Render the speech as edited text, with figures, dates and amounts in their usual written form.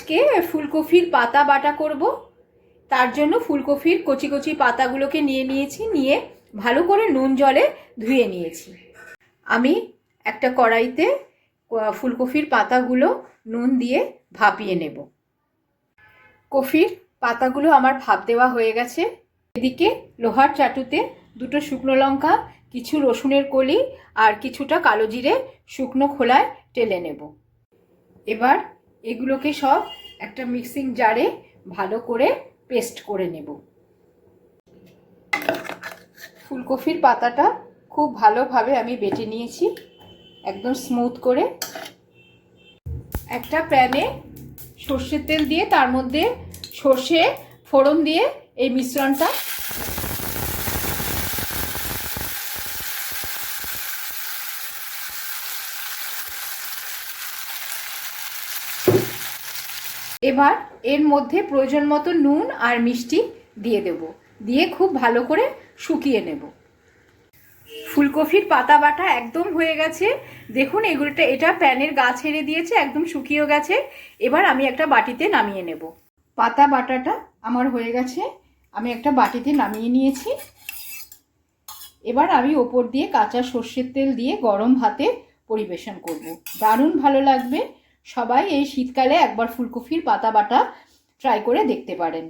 আজকে ফুলকপির পাতা বাটা করব। তার জন্য ফুলকপির কচি কচি পাতাগুলোকে নিয়ে ভালো করে নুন জলে ধুয়ে নিয়েছি। আমি একটা কড়াইতে ফুলকপির পাতাগুলো নুন দিয়ে ভাপিয়ে নেব। কপির পাতাগুলো আমার ভাপ দেওয়া হয়ে গেছে। এদিকে লোহার চাটুতে দুটো শুকনো লঙ্কা, কিছু রসুনের কলি আর কিছুটা কালো জিরে শুকনো খোলায় টেলে নেব। এবার এগুলোকে সব একটা মিক্সিং জারে ভালো করে পেস্ট করে নেব। ফুলকপির পাতাটা খুব ভালোভাবে আমি বেটে নিয়েছি, একদম স্মুথ করে। একটা প্যানে সর্ষের তেল দিয়ে তার মধ্যে সর্ষে ফোড়ন দিয়ে এই মিশ্রণটা এবার এর মধ্যে প্রয়োজন মতো নুন আর মিষ্টি দিয়ে দেব, দিয়ে খুব ভালো করে শুকিয়ে নেব। ফুলকপির পাতা বাটা একদম হয়ে গেছে। দেখুন এটা প্যানের গা ছেড়ে দিয়েছে, একদম শুকিয়ে গেছে। এবার আমি একটা বাটিতে নামিয়ে নেব। পাতা বাটাটা আমার হয়ে গেছে, আমি একটা বাটিতে নামিয়ে নিয়েছি। এবার আমি ওপর দিয়ে কাঁচা সর্ষের তেল দিয়ে গরম ভাতে পরিবেশন করব। দারুণ ভালো লাগবে। সবাই এই শীতকালে একবার ফুলকপির পাতা বাটা ট্রাই করে দেখতে পারেন।